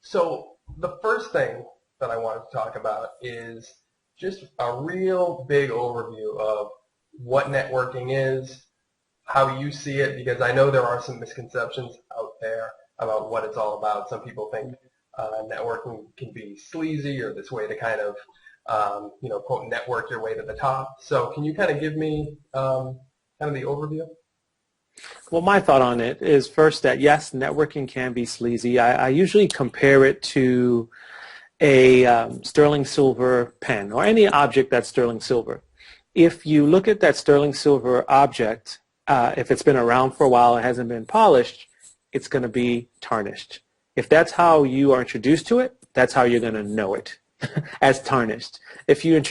So the first thing that I wanted to talk about is just a real big overview of what networking is, how you see it, because I know there are some misconceptions out there about what it's all about. Some people think networking can be sleazy or this way to kind of, quote, network your way to the top. So can you kind of give me kind of the overview? Well, my thought on it is first that yes, networking can be sleazy. I usually compare it to a sterling silver pen or any object that's sterling silver. If you look at that sterling silver object, if it's been around for a while and hasn't been polished, it's going to be tarnished. If that's how you are introduced to it, that's how you're going to know it as tarnished. If you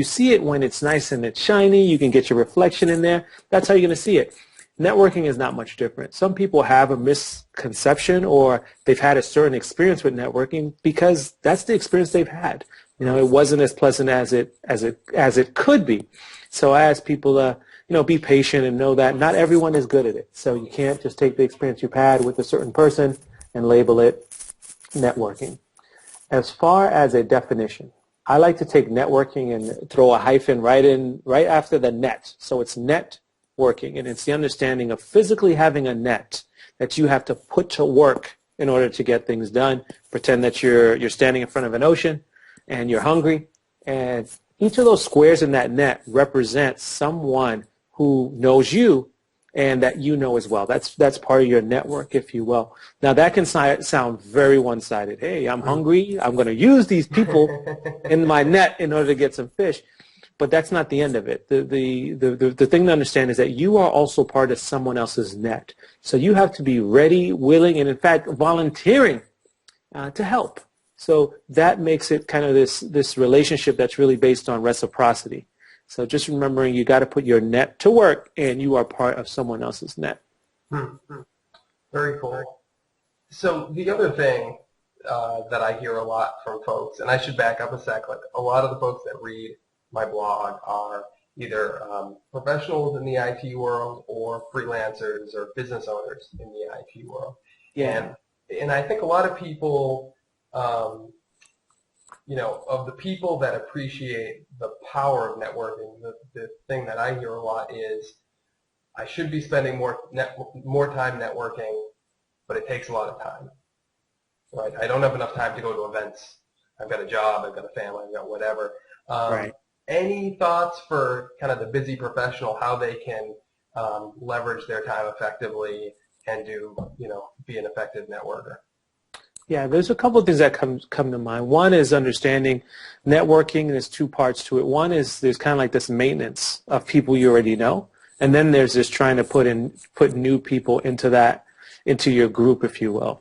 see it when it's nice and it's shiny, you can get your reflection in there. That's how you're going to see it. Networking is not much different. Some people have a misconception or they've had a certain experience with networking because that's the experience they've had. It wasn't as pleasant as it could be. So I ask people be patient and know that not everyone is good at it. So you can't just take the experience you've had with a certain person and label it networking. As far as a definition, I like to take networking and throw a hyphen right after the net. So it's networking, and it's the understanding of physically having a net that you have to put to work in order to get things done. Pretend that you're standing in front of an ocean and you're hungry, and each of those squares in that net represents someone who knows you and that you know as well. That's part of your network, if you will. Now, that can sound very one-sided. Hey, I'm hungry. I'm going to use these people in my net in order to get some fish. But that's not the end of it. The thing to understand is that you are also part of someone else's net. So you have to be ready, willing, and in fact volunteering to help. So that makes it kind of this relationship that's really based on reciprocity. So just remembering you got to put your net to work, and you are part of someone else's net. Very cool. So the other thing that I hear a lot from folks, and I should back up a sec, like a lot of the folks that read my blog are either professionals in the IT world or freelancers or business owners in the IT world. Yeah. And I think a lot of people, of the people that appreciate the power of networking, the thing that I hear a lot is, I should be spending more time networking, but it takes a lot of time. Right? I don't have enough time to go to events. I've got a job, I've got a family, I've got whatever. Right. Any thoughts for kind of the busy professional, how they can leverage their time effectively and be an effective networker? Yeah, there's a couple of things that come to mind. One is understanding networking, and there's two parts to it. One is there's kind of like this maintenance of people you already know, and then there's this trying to put new people into your group, if you will.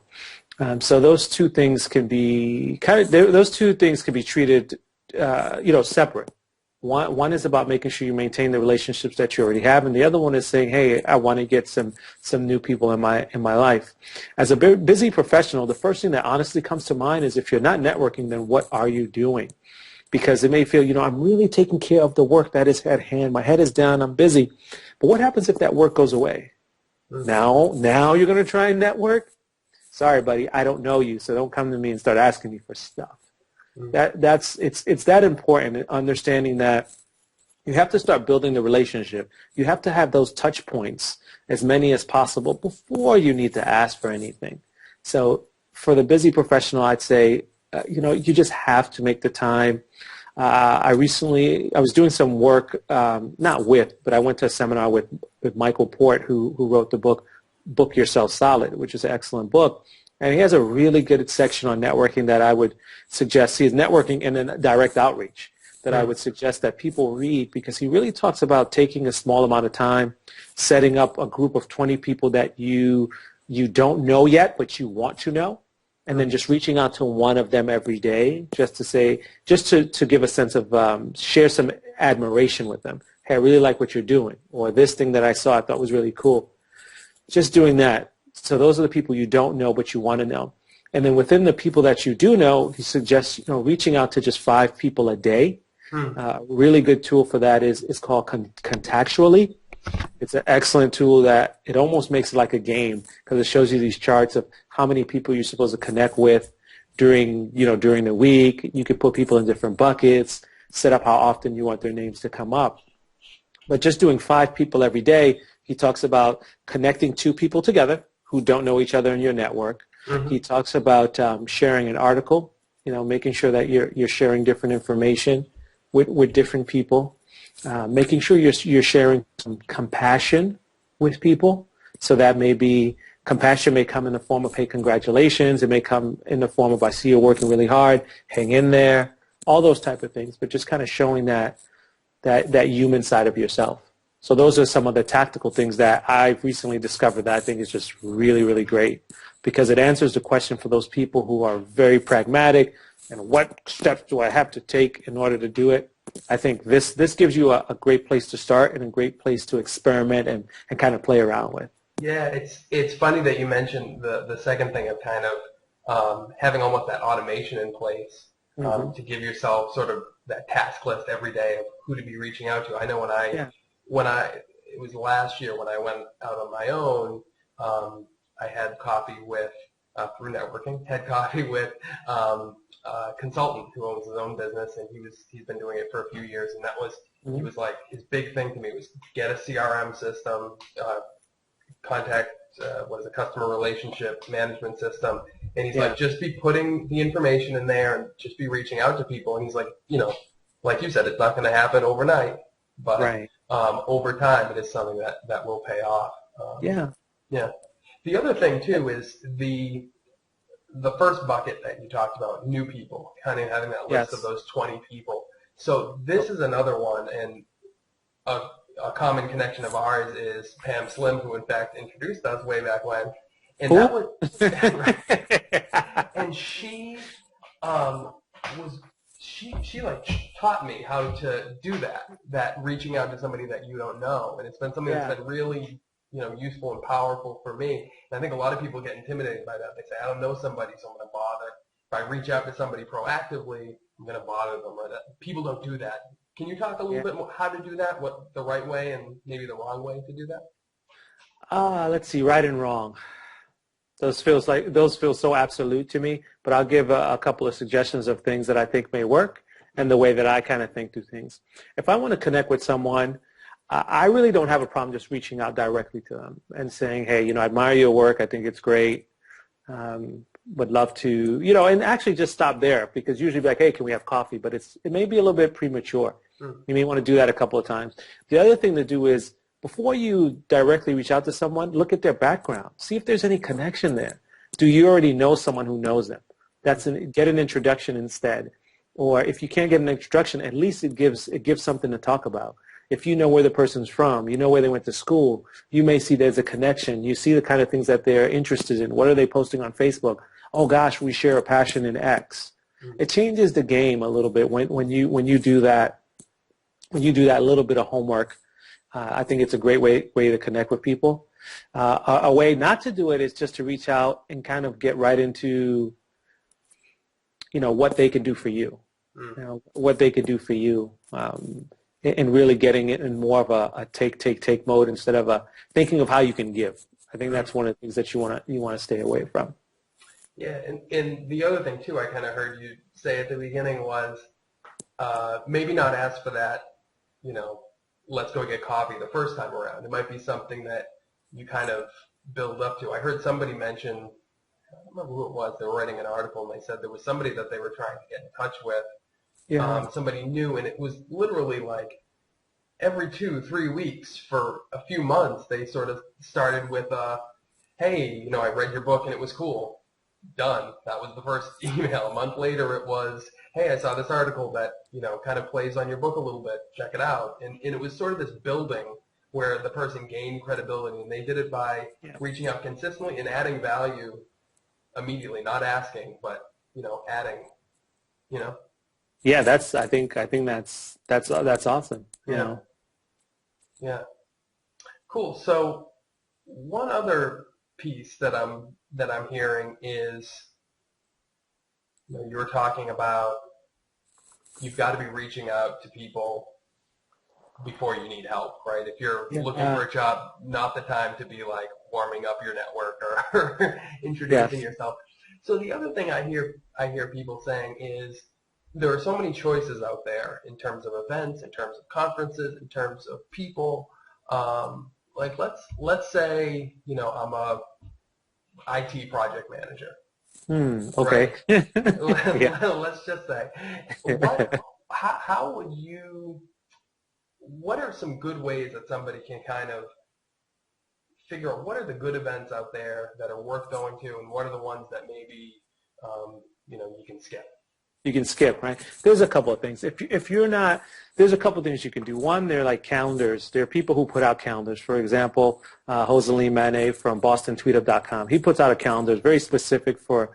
So those two things can be treated, separate. One is about making sure you maintain the relationships that you already have, and the other one is saying, hey, I want to get some new people in my life. As a busy professional, the first thing that honestly comes to mind is if you're not networking, then what are you doing? Because it may feel, I'm really taking care of the work that is at hand. My head is down. I'm busy. But what happens if that work goes away? Now you're going to try and network? Sorry, buddy, I don't know you, so don't come to me and start asking me for stuff. It's that important, understanding that you have to start building the relationship. You have to have those touch points, as many as possible, before you need to ask for anything. So for the busy professional, I'd say, you just have to make the time. I was doing some work, but I went to a seminar with Michael Port, who wrote the book Yourself Solid, which is an excellent book. And he has a really good section on networking that I would suggest. He has networking and then direct outreach that I would suggest that people read, because he really talks about taking a small amount of time, setting up a group of 20 people that you don't know yet, but you want to know, and then just reaching out to one of them every day just to give a sense of share some admiration with them. Hey, I really like what you're doing, or this thing that I saw I thought was really cool. Just doing that. So those are the people you don't know but you want to know. And then within the people that you do know, he suggests reaching out to just 5 people a day. Really good tool for that is called Contactually. It's an excellent tool that it almost makes it like a game because it shows you these charts of how many people you're supposed to connect with during the week. You could put people in different buckets, set up how often you want their names to come up. But just doing 5 people every day, he talks about connecting 2 people together who don't know each other in your network. Mm-hmm. He talks about sharing an article, making sure that you're sharing different information with different people, making sure you're sharing some compassion with people. So that may be compassion may come in the form of, hey, congratulations. It may come in the form of, I see you're working really hard, hang in there, all those type of things. But just kind of showing that human side of yourself. So those are some of the tactical things that I've recently discovered that I think is just really, really great because it answers the question for those people who are very pragmatic and what steps do I have to take in order to do it. I think this gives you a great place to start and a great place to experiment and kind of play around with. Yeah, it's funny that you mentioned the second thing of kind of having almost that automation in place to give yourself sort of that task list every day of who to be reaching out to. I know it was last year when I went out on my own, I had coffee with through networking, had coffee with a consultant who owns his own business, and he's been doing it for a few years, and that was he was like his big thing to me was get a CRM system, contact customer relationship management system, and he's like just be putting the information in there and just be reaching out to people, and he's like like you said, it's not going to happen overnight, but over time it is something that will pay off. Yeah. The other thing too is the first bucket that you talked about, new people, kind of having that list of those 20 people. So this is another one, and a common connection of ours is Pam Slim, who in fact introduced us way back when, and that was, and she like taught me how to do that reaching out to somebody that you don't know, and it's been something that's been really useful and powerful for me. And I think a lot of people get intimidated by that. They say, I don't know somebody, so I'm going to bother. If I reach out to somebody proactively, I'm going to bother them. Right? People don't do that. Can you talk a little bit more how to do that, what the right way and maybe the wrong way to do that? Let's see, right and wrong. Those feel so absolute to me, but I'll give a couple of suggestions of things that I think may work and the way that I kind of think through things. If I want to connect with someone, I really don't have a problem just reaching out directly to them and saying, hey, I admire your work. I think it's great. Would love to, and actually just stop there because usually be like, hey, can we have coffee? But it may be a little bit premature. You may want to do that a couple of times. The other thing to do is before you directly reach out to someone, look at their background. See if there's any connection there. Do you already know someone who knows them? Get an introduction instead. Or if you can't get an introduction, at least it gives something to talk about. If you know where the person's from, you know where they went to school, you may see there's a connection. You see the kind of things that they're interested in. What are they posting on Facebook? Oh gosh, we share a passion in X. It changes the game a little bit when you do that. When you do that little bit of homework, I think it's a great way to connect with people. A way not to do it is just to reach out and kind of get right into, what they can do for you. What they can do for you. And really getting it in more of a take mode instead of thinking of how you can give. I think that's one of the things that you want to stay away from. Yeah, and the other thing too, I kind of heard you say at the beginning was maybe not ask for that, let's go get coffee the first time around. It might be something that you kind of build up to. I heard somebody mention, I don't remember who it was, they were writing an article and they said there was somebody that they were trying to get in touch with. Somebody new, and it was literally like every 2-3 weeks for a few months they sort of started with hey, I read your book and it was cool. Done. That was the first email. A month later it was, hey, I saw this article that kind of plays on your book a little bit, check it out. And it was sort of this building where the person gained credibility, and they did it by reaching out consistently and adding value immediately, not asking, but adding. Yeah, I think that's awesome. Yeah. Cool. So one other piece that I'm hearing is you were talking about you've got to be reaching out to people before you need help, right? If you're Yeah. looking for a job, not the time to be like warming up your network or introducing Yes. yourself. So the other thing I hear people saying is there are so many choices out there in terms of events, in terms of conferences, in terms of people. Like let's say I'm a IT project manager, Okay. right? Yeah. Let's just say, how would you? What are some good ways that somebody can kind of figure out what are the good events out there that are worth going to, and what are the ones that maybe you can skip? You can skip, right? There's a couple of things. If you're not, there's a couple of things you can do. One, they're like calendars. There are people who put out calendars. For example, Joseline Manet from BostonTweetup.com. He puts out a calendar. It's very specific for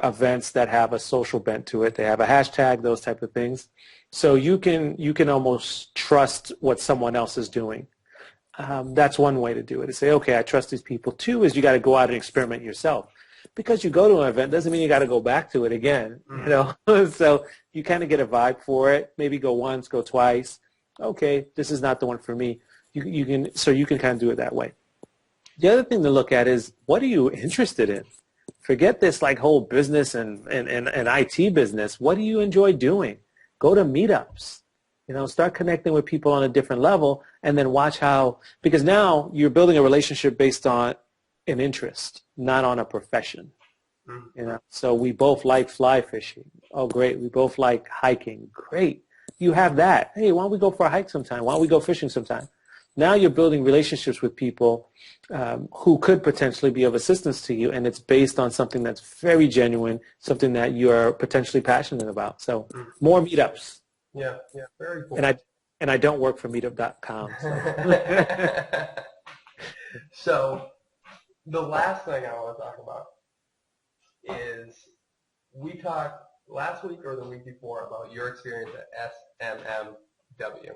events that have a social bent to it. They have a hashtag, those type of things. So you can almost trust what someone else is doing. That's one way to do it. To say, okay, I trust these people. Two is you got to go out and experiment yourself. Because you go to an event doesn't mean you got to go back to it again. So you kind of get a vibe for it. Maybe go once, go twice. Okay, this is not the one for me. You can kind of do it that way. The other thing to look at is what are you interested in? Forget this like whole business and IT business. What do you enjoy doing? Go to meetups. Start connecting with people on a different level, and then watch how, because now you're building a relationship based on an interest, not on a profession. So we both like fly fishing. Oh, great. We both like hiking. Great. You have that. Hey, why don't we go for a hike sometime? Why don't we go fishing sometime? Now you're building relationships with people who could potentially be of assistance to you, and it's based on something that's very genuine, something that you are potentially passionate about. So more meetups. Yeah, very cool. And I don't work for Meetup.com. So. So the last thing I want to talk about is we talked last week or the week before about your experience at SMMW.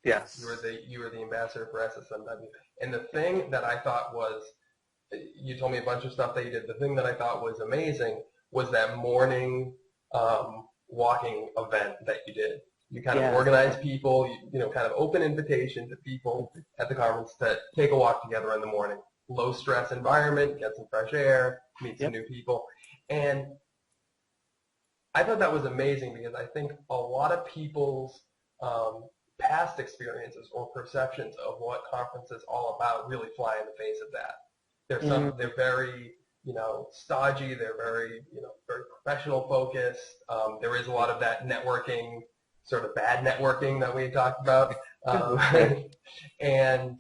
Yes. You were the ambassador for SSMW. And the thing that I thought was, you told me a bunch of stuff that you did. The thing that I thought was amazing was that morning walking event that you did. You kind of organized people, kind of open invitation to people at the conference to take a walk together in the morning. Low stress environment, get some fresh air, meet some new people. And I thought that was amazing because I think a lot of people's past experiences or perceptions of what conference is all about really fly in the face of that. They're very, stodgy. They're very, very professional focused. There is a lot of that networking, sort of bad networking that we talked about. And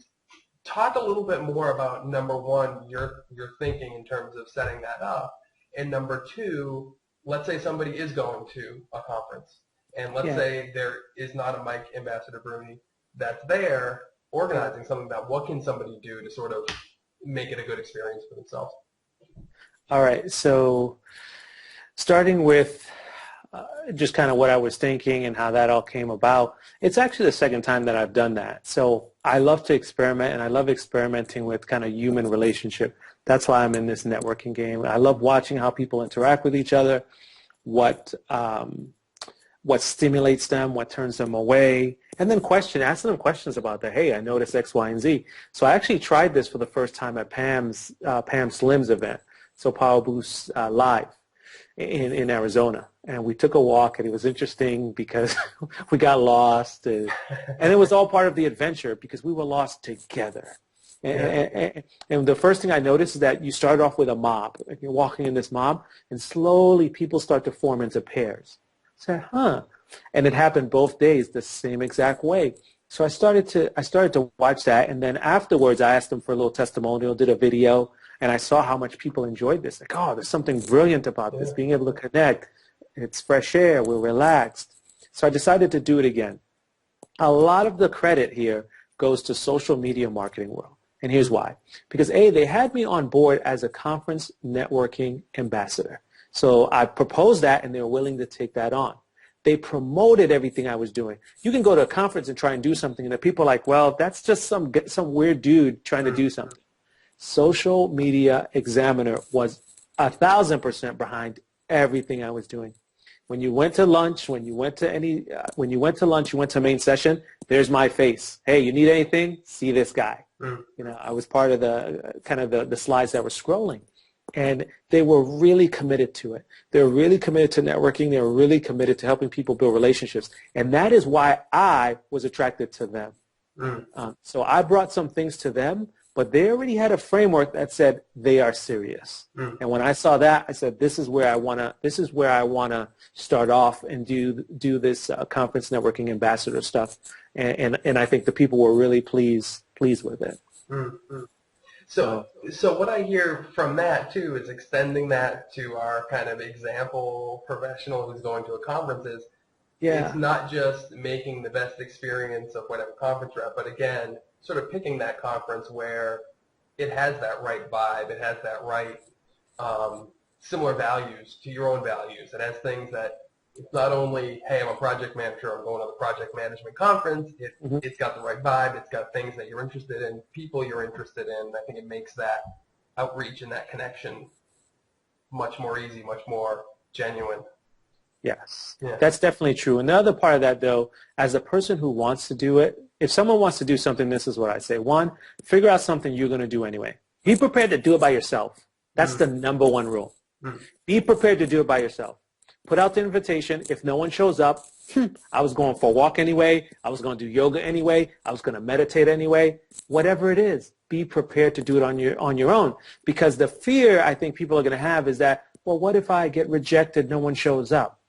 talk a little bit more about, number one, your thinking in terms of setting that up. And number two, let's say somebody is going to a conference. And let's say there is not a Mike Ambassador Bruny that's there organizing something. That what can somebody do to sort of make it a good experience for themselves? All right. So starting with just kind of what I was thinking and how that all came about, it's actually the second time that I've done that. So I love to experiment, and I love experimenting with kind of human relationship. That's why I'm in this networking game. I love watching how people interact with each other, what stimulates them, what turns them away, and then asking them questions about that. Hey, I noticed X, Y, and Z. So I actually tried this for the first time at Pam Slim's event, so Power Boost Live in Arizona. And we took a walk, and it was interesting because we got lost, and it was all part of the adventure because we were lost together. And the first thing I noticed is that you start off with a mob. You're walking in this mob, and slowly people start to form into pairs. I said, and it happened both days the same exact way. So I started to watch that, and then afterwards I asked them for a little testimonial, did a video, and I saw how much people enjoyed this. Like, oh, there's something brilliant about this, being able to connect. It's fresh air. We're relaxed. So I decided to do it again. A lot of the credit here goes to social media marketing world. And here's why. Because A, they had me on board as a conference networking ambassador. So I proposed that, and they were willing to take that on. They promoted everything I was doing. You can go to a conference and try and do something, and the people are like, well, that's just some weird dude trying to do something. Social Media Examiner was 1,000% behind everything I was doing. When you went to lunch, when you went to lunch, you went to main session, there's my face. Hey, you need anything? See this guy. I was part of the kind of the slides that were scrolling. And they were really committed to it. They were really committed to networking. They were really committed to helping people build relationships. And that is why I was attracted to them. So I brought some things to them, but they already had a framework that said they are serious. And when I saw that, I said, this is where I wanna start off and do this conference networking ambassador stuff. And I think the people were really pleased with it. So what I hear from that too is extending that to our kind of example professional who's going to a conference is it's not just making the best experience of whatever conference you're at, but again, sort of picking that conference where it has that right vibe, it has that right similar values to your own values. It has things that it's not only, hey, I'm a project manager, I'm going to the project management conference. It's got the right vibe. It's got things that you're interested in, people you're interested in. I think it makes that outreach and that connection much more easy, much more genuine. Yes, that's definitely true. And the other part of that, though, as a person who wants to do it, if someone wants to do something, this is what I say. One, figure out something you're going to do anyway. Be prepared to do it by yourself. That's the number one rule. Be prepared to do it by yourself. Put out the invitation. If no one shows up, I was going for a walk anyway. I was going to do yoga anyway. I was going to meditate anyway. Whatever it is, be prepared to do it on your own. Because the fear I think people are going to have is that, well, what if I get rejected, no one shows up?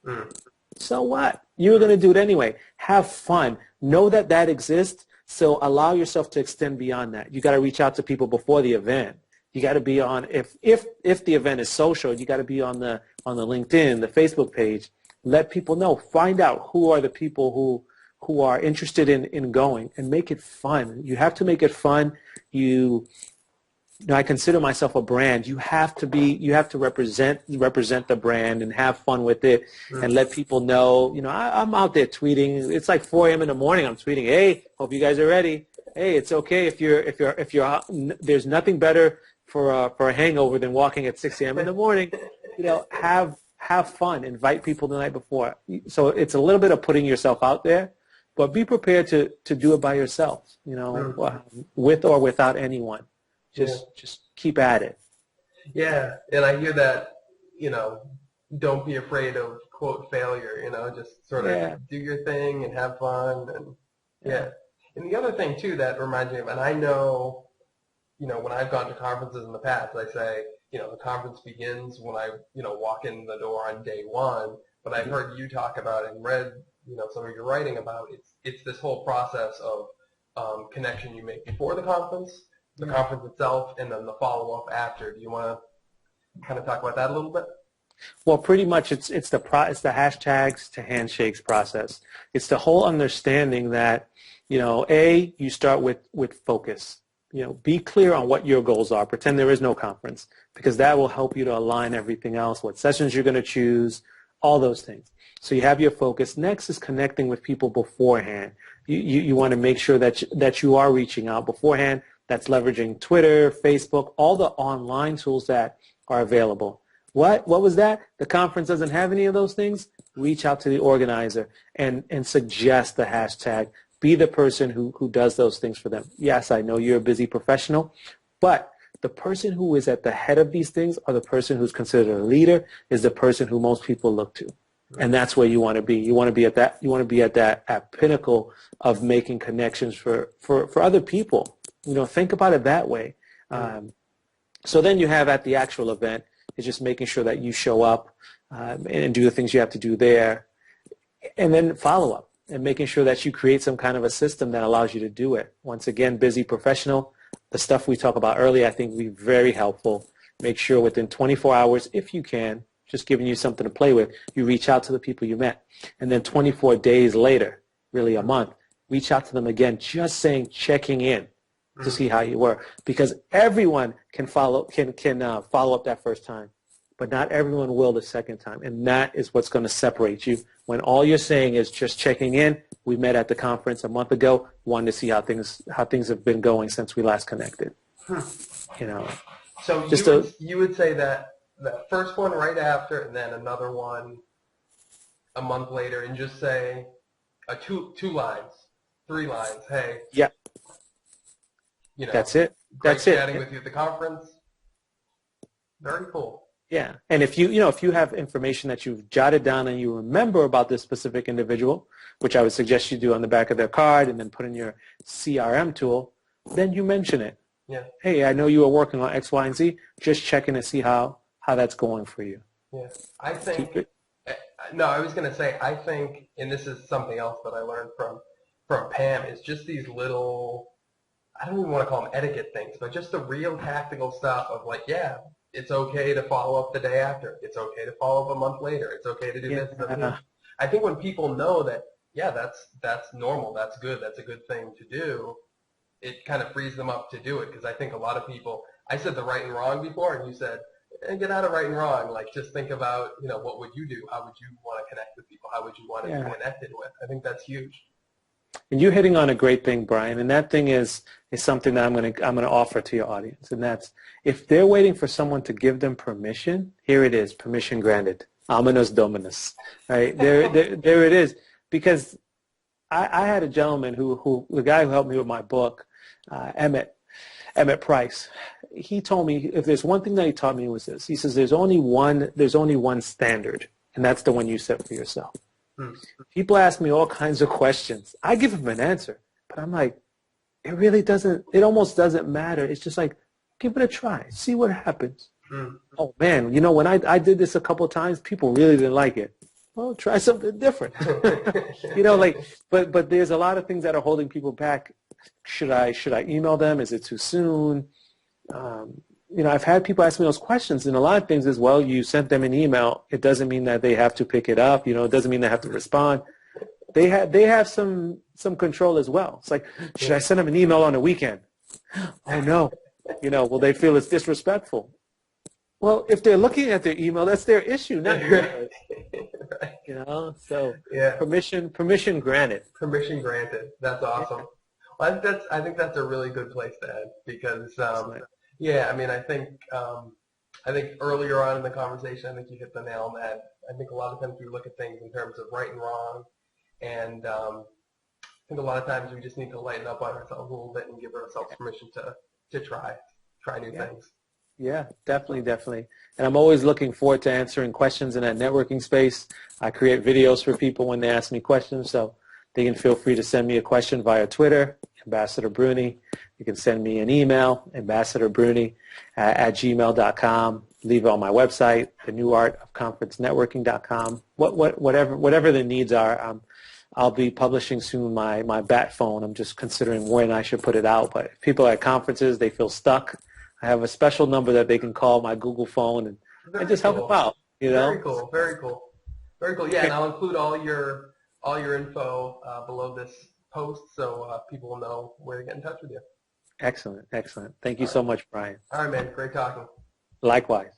So what? You're going to do it anyway. Have fun. Know that exists. So allow yourself to extend beyond that. You got to reach out to people before the event. You got to be on, if the event is social, you got to be on the LinkedIn, the Facebook page. Let people know. Find out who are the people who are interested in going, and make it fun. You have to make it fun. I consider myself a brand. You have to represent the brand and have fun with it, and let people know. I'm out there tweeting. It's like 4 a.m. in the morning. I'm tweeting, hey, hope you guys are ready. Hey, it's okay if you're. There's nothing better for a hangover than walking at 6 a.m. in the morning. Have fun. Invite people the night before. So it's a little bit of putting yourself out there, but be prepared to do it by yourself. With or without anyone. Just keep at it. Yeah, and I hear that, don't be afraid of, quote, failure, just sort of do your thing and have fun. And And the other thing, too, that reminds me of, and I know, when I've gone to conferences in the past, I say, the conference begins when I, walk in the door on day one, but I've heard you talk about and read, some of your writing about it's this whole process of connection you make before the conference itself, and then the follow-up after. Do you want to kind of talk about that a little bit? Well, pretty much it's the hashtags to handshakes process. It's the whole understanding that, you start with focus. Be clear on what your goals are. Pretend there is no conference, because that will help you to align everything else, what sessions you're going to choose, all those things. So you have your focus. Next is connecting with people beforehand. You want to make sure that you are reaching out beforehand. That's leveraging Twitter, Facebook, all the online tools that are available. What was that? The conference doesn't have any of those things? Reach out to the organizer and suggest the hashtag. Be the person who does those things for them. Yes, I know you're a busy professional, but the person who is at the head of these things, or the person who's considered a leader, is the person who most people look to. And that's where you want to be. You want to be at that pinnacle of making connections for other people. Think about it that way. So then you have at the actual event is just making sure that you show up and do the things you have to do there, and then follow up and making sure that you create some kind of a system that allows you to do it. Once again, busy professional, the stuff we talked about earlier I think will be very helpful. Make sure within 24 hours, if you can, just giving you something to play with, you reach out to the people you met. And then 24 days later, really a month, reach out to them again, just saying, checking in to see how you were. Because everyone can follow up that first time, but not everyone will the second time. And that is what's going to separate you. When all you're saying is just checking in, we met at the conference a month ago, wanted to see how things have been going since we last connected. So you would say that the first one right after, and then another one a month later and just say two lines, 3 lines. Hey, Yeah, that's it. Great That's it. chatting with you at the conference. Very cool. Yeah, and if if you have information that you've jotted down and you remember about this specific individual, which I would suggest you do on the back of their card and then put in your CRM tool, then you mention it. Yeah. Hey, I know you were working on X, Y, and Z. Just checking to see how that's going for you. Yeah, I think. No, I was going to say, I think, and this is something else that I learned from Pam, is just these little, I don't even want to call them etiquette things, but just the real tactical stuff of like, yeah, it's okay to follow up the day after. It's okay to follow up a month later. It's okay to do this. I think when people know that, yeah, that's normal, that's good, that's a good thing to do, it kind of frees them up to do it. Because I think a lot of people, I said the right and wrong before, and you said, get out of right and wrong. Like, just think about, what would you do? How would you want to connect with people? How would you want to be connected with? I think that's huge. And you're hitting on a great thing, Brian, and that thing is something that I'm gonna offer to your audience, and that's if they're waiting for someone to give them permission, here it is, permission granted, ominous dominus, right? There it is, because I had a gentleman who the guy who helped me with my book, Emmett Price. He told me if there's one thing that he taught me was this. He says there's only one standard, and that's the one you set for yourself. People ask me all kinds of questions. I give them an answer, but I'm like, it almost doesn't matter. It's just like, give it a try. See what happens. Oh, man, when I did this a couple of times, people really didn't like it. Well, try something different. But there's a lot of things that are holding people back. Should I email them? Is it too soon? I've had people ask me those questions, and a lot of things is, well, you sent them an email. It doesn't mean that they have to pick it up. It doesn't mean they have to respond. They have some control as well. It's like, should I send them an email on the weekend? Oh, no. Will they feel it's disrespectful? Well, if they're looking at their email, that's their issue, not yours. So yeah. Permission granted. Permission granted. That's awesome. Well, I think that's a really good place to end because, yeah, I mean, I think earlier on in the conversation, I think you hit the nail on the head. I think a lot of times we look at things in terms of right and wrong, and I think a lot of times we just need to lighten up on ourselves a little bit and give ourselves permission to try new things. Yeah, definitely. And I'm always looking forward to answering questions in that networking space. I create videos for people when they ask me questions, so they can feel free to send me a question via Twitter, Ambassador Bruny. You can send me an email, ambassadorbruny@gmail.com. Leave it on my website, thenewartofconferencenetworking.com. Whatever the needs are, I'll be publishing soon my bat phone. I'm just considering when I should put it out. But if people are at conferences, they feel stuck, I have a special number that they can call, my Google phone, and just help them out. Very cool. Yeah, and I'll include all your info below this post so people will know where to get in touch with you. Excellent. Thank you so much, Brian. All right, man. Great talking. Likewise.